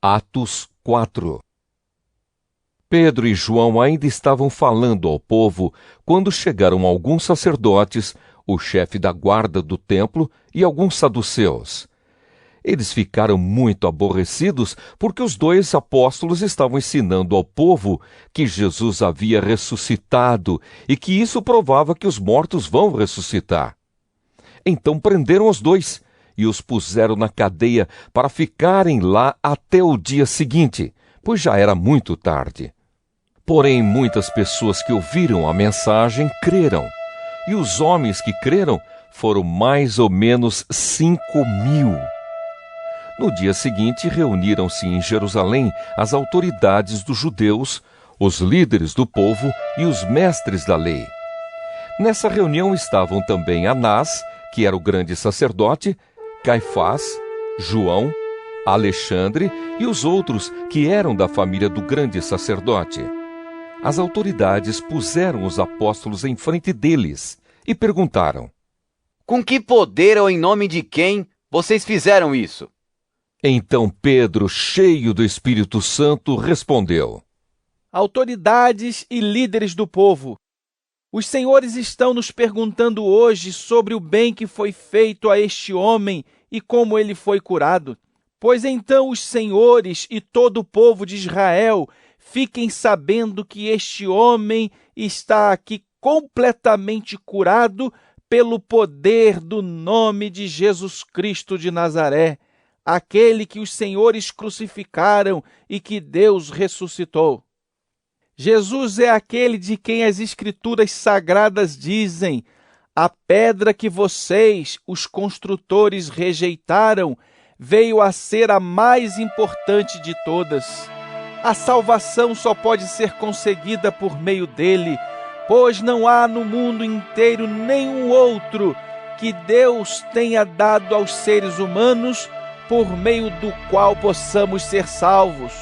Atos 4. Pedro e João ainda estavam falando ao povo quando chegaram alguns sacerdotes, o chefe da guarda do templo e alguns saduceus. Eles ficaram muito aborrecidos porque os 2 apóstolos estavam ensinando ao povo que Jesus havia ressuscitado e que isso provava que os mortos vão ressuscitar. Então prenderam os 2 e os puseram na cadeia para ficarem lá até o dia seguinte, pois já era muito tarde. Porém, muitas pessoas que ouviram a mensagem creram, e os homens que creram foram mais ou menos 5.000. No dia seguinte, reuniram-se em Jerusalém as autoridades dos judeus, os líderes do povo e os mestres da lei. Nessa reunião estavam também Anás, que era o grande sacerdote, Caifás, João, Alexandre e os outros que eram da família do grande sacerdote. As autoridades puseram os apóstolos em frente deles e perguntaram: Com que poder ou em nome de quem vocês fizeram isso? Então Pedro, cheio do Espírito Santo, respondeu: Autoridades e líderes do povo, os senhores estão nos perguntando hoje sobre o bem que foi feito a este homem e como ele foi curado. Pois então os senhores e todo o povo de Israel fiquem sabendo que este homem está aqui completamente curado pelo poder do nome de Jesus Cristo de Nazaré, aquele que os senhores crucificaram e que Deus ressuscitou. Jesus é aquele de quem as Escrituras Sagradas dizem: a pedra que vocês, os construtores, rejeitaram, veio a ser a mais importante de todas. A salvação só pode ser conseguida por meio dele, pois não há no mundo inteiro nenhum outro que Deus tenha dado aos seres humanos por meio do qual possamos ser salvos.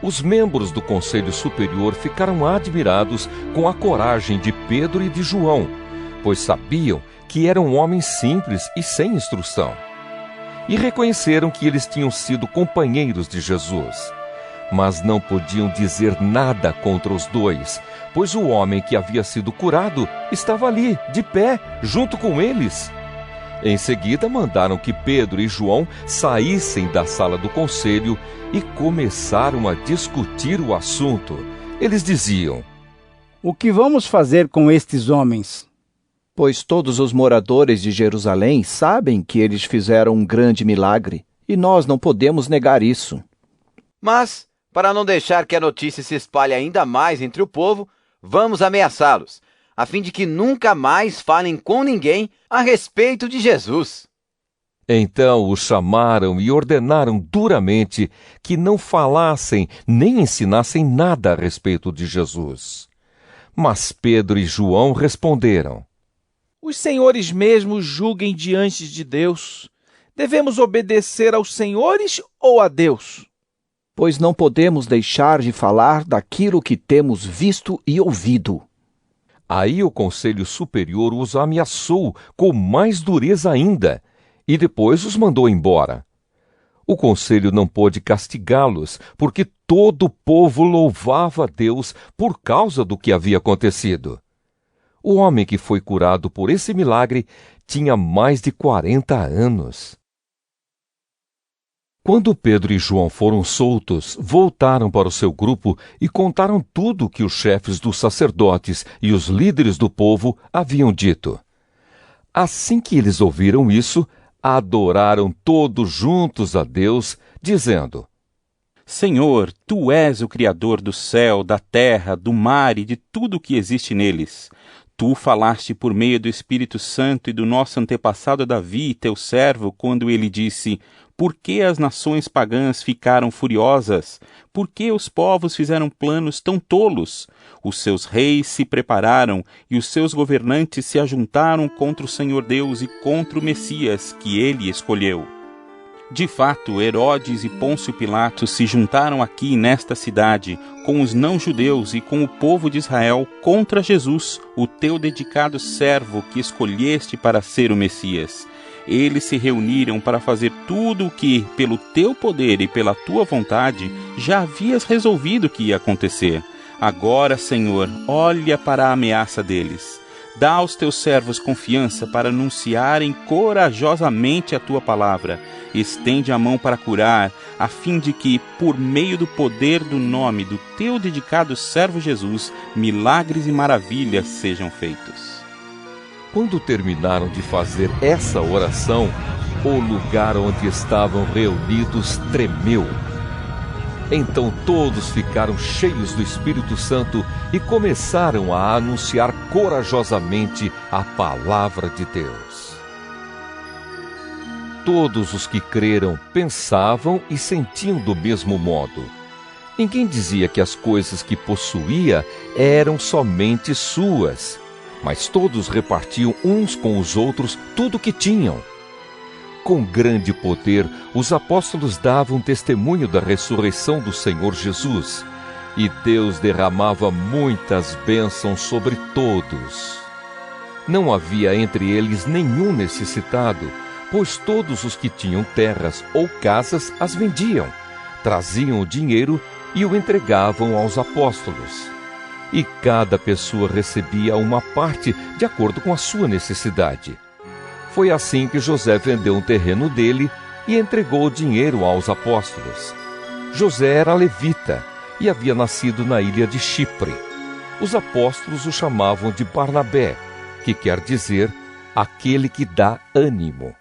Os membros do Conselho Superior ficaram admirados com a coragem de Pedro e de João, pois sabiam que eram homens simples e sem instrução. E reconheceram que eles tinham sido companheiros de Jesus. Mas não podiam dizer nada contra os 2, pois o homem que havia sido curado estava ali, de pé, junto com eles. Em seguida, mandaram que Pedro e João saíssem da sala do conselho e começaram a discutir o assunto. Eles diziam: O que vamos fazer com estes homens? Pois todos os moradores de Jerusalém sabem que eles fizeram um grande milagre, e nós não podemos negar isso. Mas, para não deixar que a notícia se espalhe ainda mais entre o povo, vamos ameaçá-los, a fim de que nunca mais falem com ninguém a respeito de Jesus. Então os chamaram e ordenaram duramente que não falassem nem ensinassem nada a respeito de Jesus. Mas Pedro e João responderam: Os senhores mesmos julguem diante de Deus. Devemos obedecer aos senhores ou a Deus? Pois não podemos deixar de falar daquilo que temos visto e ouvido. Aí o Conselho Superior os ameaçou com mais dureza ainda, e depois os mandou embora. O conselho não pôde castigá-los, porque todo o povo louvava a Deus por causa do que havia acontecido. O homem que foi curado por esse milagre tinha mais de 40 anos. Quando Pedro e João foram soltos, voltaram para o seu grupo e contaram tudo o que os chefes dos sacerdotes e os líderes do povo haviam dito. Assim que eles ouviram isso, adoraram todos juntos a Deus, dizendo: Senhor, Tu és o Criador do céu, da terra, do mar e de tudo o que existe neles. Tu falaste por meio do Espírito Santo e do nosso antepassado Davi, teu servo, quando ele disse: Por que as nações pagãs ficaram furiosas? Por que os povos fizeram planos tão tolos? Os seus reis se prepararam e os seus governantes se ajuntaram contra o Senhor Deus e contra o Messias, que ele escolheu. De fato, Herodes e Pôncio Pilatos se juntaram aqui nesta cidade, com os não-judeus e com o povo de Israel, contra Jesus, o teu dedicado servo que escolheste para ser o Messias. eles se reuniram para fazer tudo o que, pelo teu poder e pela tua vontade, já havias resolvido que ia acontecer. Agora, Senhor, olha para a ameaça deles. Dá aos teus servos confiança para anunciarem corajosamente a tua palavra. Estende a mão para curar, a fim de que, por meio do poder do nome do teu dedicado servo Jesus, milagres e maravilhas sejam feitos. Quando terminaram de fazer essa oração, o lugar onde estavam reunidos tremeu. Então todos ficaram cheios do Espírito Santo e começaram a anunciar corajosamente a palavra de Deus. Todos os que creram pensavam e sentiam do mesmo modo. Ninguém dizia que as coisas que possuía eram somente suas, mas todos repartiam uns com os outros tudo o que tinham. Com grande poder, os apóstolos davam testemunho da ressurreição do Senhor Jesus, e Deus derramava muitas bênçãos sobre todos. Não havia entre eles nenhum necessitado, pois todos os que tinham terras ou casas as vendiam, traziam o dinheiro e o entregavam aos apóstolos. E cada pessoa recebia uma parte de acordo com a sua necessidade. Foi assim que José vendeu um terreno dele e entregou o dinheiro aos apóstolos. José era levita e havia nascido na ilha de Chipre. Os apóstolos o chamavam de Barnabé, que quer dizer aquele que dá ânimo.